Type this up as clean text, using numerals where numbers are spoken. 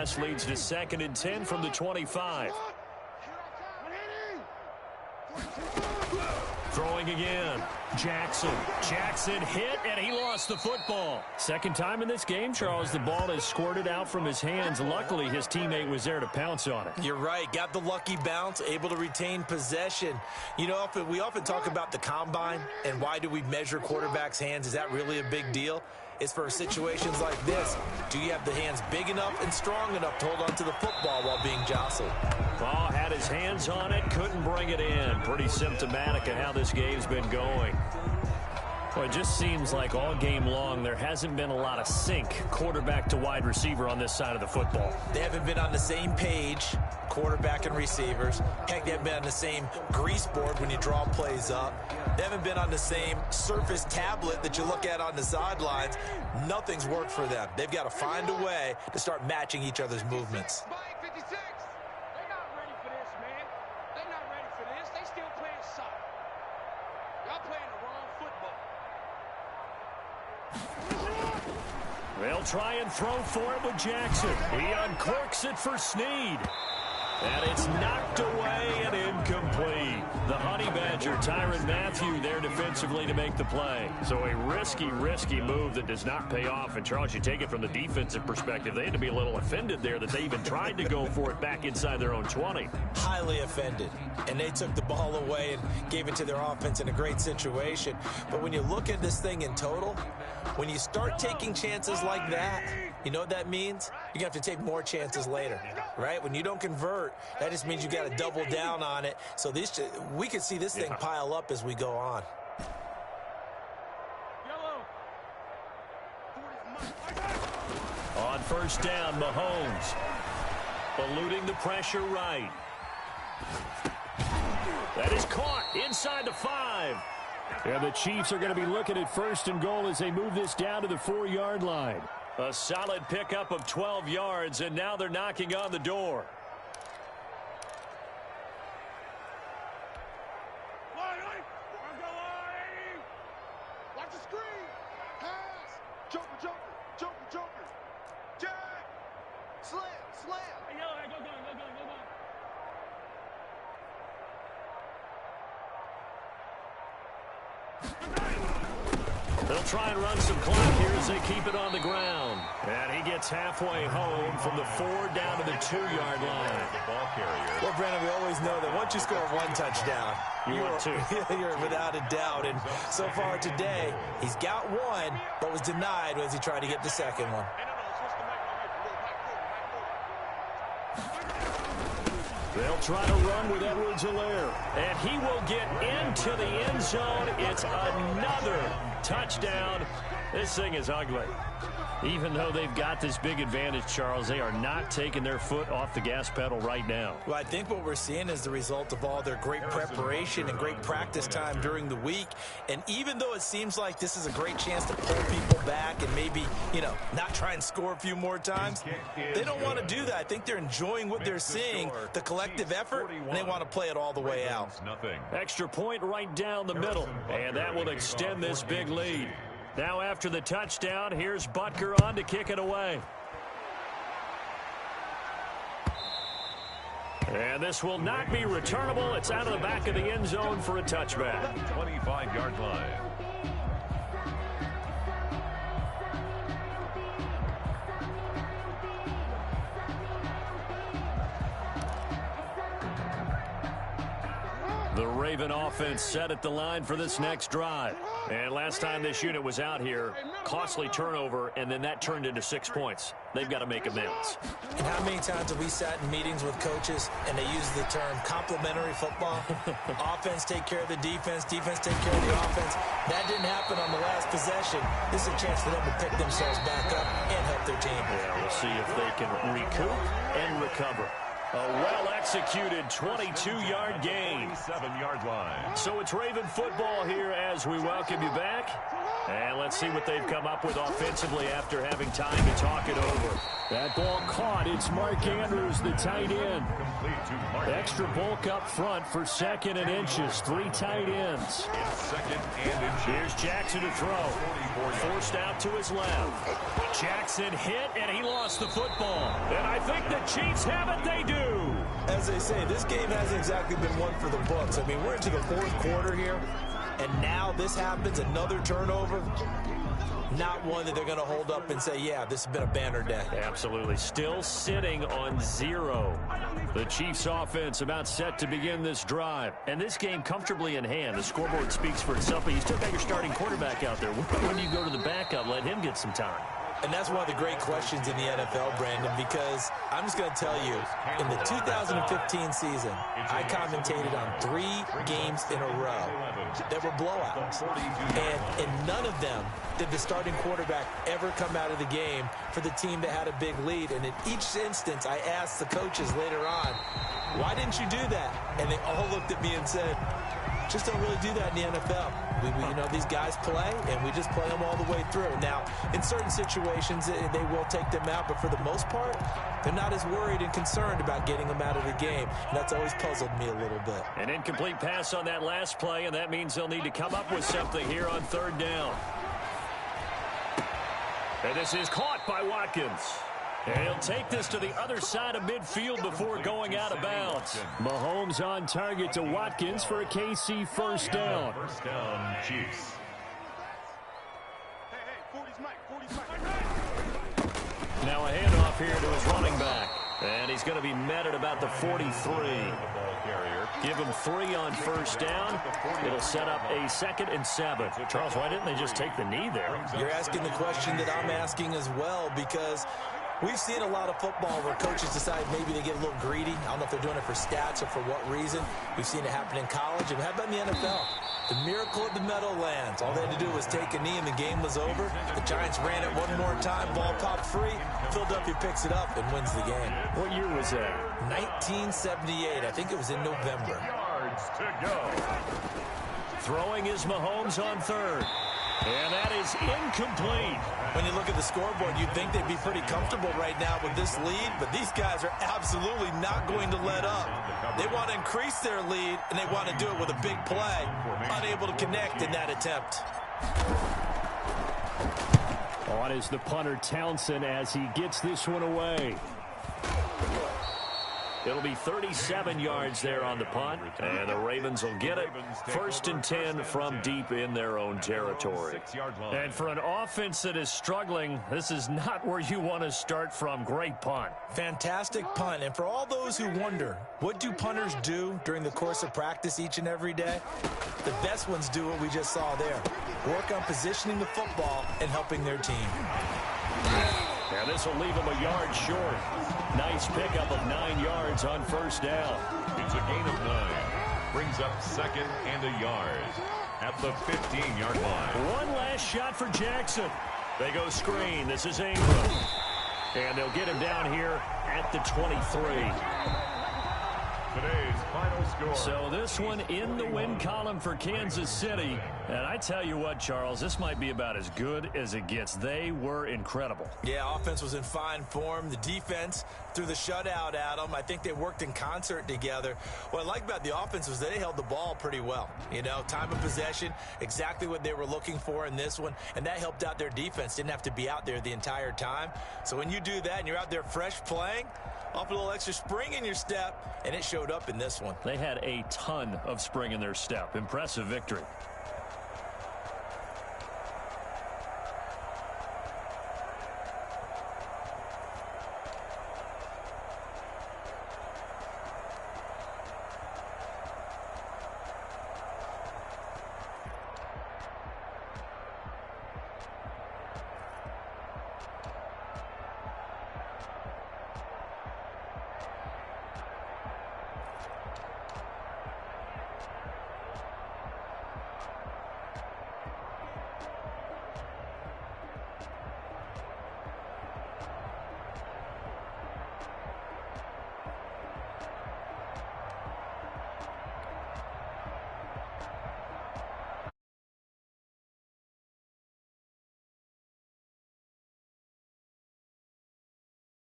pass leads to 2nd and 10 from the 25. Throwing again. Jackson hit, and he lost the football. Second time in this game, Charles, the ball has squirted out from his hands. Luckily, his teammate was there to pounce on it. You're right. Got the lucky bounce, able to retain possession. You know, we often talk about the combine and why do we measure quarterbacks' hands. Is that really a big deal? It's for situations like this. Do you have the hands big enough and strong enough to hold on to the football while being jostled? Ball had his hands on it, couldn't bring it in. Pretty symptomatic of how this game's been going. Well, it just seems like all game long there hasn't been a lot of sync quarterback to wide receiver on this side of the football. They haven't been on the same page, quarterback and receivers. Heck, they haven't been on the same grease board when you draw plays up. They haven't been on the same surface tablet that you look at on the sidelines. Nothing's worked for them. They've got to find a way to start matching each other's movements. They'll try and throw for it with Jackson. He uncorks it for Snead. And it's knocked away and incomplete. The Honey Badger, Tyrann Mathieu, there defensively to make the play. So a risky move that does not pay off. And, Charles, you take it from the defensive perspective. They had to be a little offended there that they even tried to go for it back inside their own 20. Highly offended. And they took the ball away and gave it to their offense in a great situation. But when you look at this thing in total, when you start taking chances like that, you know what that means? You're going to have to take more chances later, right? When you don't convert, that just means you got to double down on it. So we could see this thing pile up as we go on. On first down, Mahomes eluding the pressure right. That is caught inside the 5. And the Chiefs are going to be looking at 1st and goal as they move this down to the 4-yard line. A solid pickup of 12 yards, and now they're knocking on the door. Watch the screen. Pass. Joker. Jack. Slam. Hey, go. They'll try and run some clock here as they keep it on the ground. And he gets halfway home from the 4 down to the 2-yard line. Ball carrier. Well, Brandon, we always know that once you score one touchdown, you're without a doubt. And so far today, he's got one, but was denied as he tried to get the second one. They'll try to run with Edwards-Helaire. And he will get into the end zone. It's another touchdown. This thing is ugly. Even though they've got this big advantage, Charles, they are not taking their foot off the gas pedal right now. Well, I think what we're seeing is the result of all their great preparation and great practice time during the week. And even though it seems like this is a great chance to pull people back and maybe, not try and score a few more times, they don't want to do that. I think they're enjoying what they're seeing, the collective effort, and they want to play it all the way out. Extra point right down the middle, and that will extend this big lead. Now after the touchdown, here's Butker on to kick it away. And this will not be returnable. It's out of the back of the end zone for a touchback. 25-yard line. The Raven offense set at the line for this next drive. And last time this unit was out here, costly turnover, and then that turned into 6 points. They've got to make amends. And how many times have we sat in meetings with coaches and they use the term complementary football? Offense take care of the defense take care of the offense. That didn't happen on the last possession. This is a chance for them to pick themselves back up and help their team. Yeah, we'll see if they can recoup and recover. A well-executed 22-yard gain. 7-yard line. So it's Raven football here as we welcome you back. And let's see what they've come up with offensively after having time to talk it over. That ball caught. It's Mark Andrews, the tight end. Extra bulk up front for 2nd and inches. 3 tight ends. Here's Jackson to throw. Forced out to his left. Jackson hit, and he lost the football. And I think the Chiefs have it? They do. As they say, this game hasn't exactly been one for the books. I mean, we're into the fourth quarter here, and now this happens, another turnover. Not one that they're going to hold up and say, yeah, this has been a banner day. Absolutely. Still sitting on 0. The Chiefs offense about set to begin this drive. And this game comfortably in hand. The scoreboard speaks for itself, but you still got your starting quarterback out there. When do you go to the backup, let him get some time? And that's one of the great questions in the NFL, Brandon, because I'm just going to tell you, in the 2015 season, I commentated on 3 games in a row that were blowouts. And in none of them did the starting quarterback ever come out of the game for the team that had a big lead. And in each instance, I asked the coaches later on, why didn't you do that? And they all looked at me and said, just don't really do that in the NFL. You know, these guys play, and we just play them all the way through. Now, in certain situations, they will take them out, but for the most part, they're not as worried and concerned about getting them out of the game, and that's always puzzled me a little bit. An incomplete pass on that last play, and that means they'll need to come up with something here on 3rd down. And this is caught by Watkins. And he'll take this to the other side of midfield before going out of bounds. Mahomes on target to Watkins for a KC first down. First down, Chiefs. Now a handoff here to his running back. And he's going to be met at about the 43. Give him 3 on first down. It'll set up a 2nd and 7. Charles, why didn't they just take the knee there? You're asking the question that I'm asking as well, because we've seen a lot of football where coaches decide maybe they get a little greedy. I don't know if they're doing it for stats or for what reason. We've seen it happen in college. And how about in the NFL? The miracle of the Meadowlands. All they had to do was take a knee and the game was over. The Giants ran it one more time. Ball popped free. Philadelphia picks it up and wins the game. What year was that? 1978. I think it was in November. Yards to go. Throwing is Mahomes on 3rd. And that is incomplete. When you look at the scoreboard, you'd think they'd be pretty comfortable right now with this lead, but these guys are absolutely not going to let up. They want to increase their lead, and they want to do it with a big play. Unable to connect in that attempt. On is the punter Townsend as he gets this one away. It'll be 37 yards there on the punt, and the Ravens will get it. 1st and 10 from deep in their own territory. And for an offense that is struggling, this is not where you want to start from. Great punt. Fantastic punt. And for all those who wonder, what do punters do during the course of practice each and every day? The best ones do what we just saw there. Work on positioning the football and helping their team. And this will leave him a yard short. Nice pickup of 9 yards on first down. It's a gain of 9. Brings up 2nd and a yard at the 15-yard line. One last shot for Jackson. They go screen. This is Ingram. And they'll get him down here at the 23. Today's final score. So this one in the win column for Kansas City. And I tell you what, Charles, this might be about as good as it gets. They were incredible. Yeah, offense was in fine form. The defense threw the shutout at them. I think they worked in concert together. What I like about the offense was they held the ball pretty well. You know, time of possession, exactly what they were looking for in this one. And that helped out their defense. Didn't have to be out there the entire time. So when you do that and you're out there fresh playing, off a little extra spring in your step, and it showed up in this one. They had a ton of spring in their step. Impressive victory.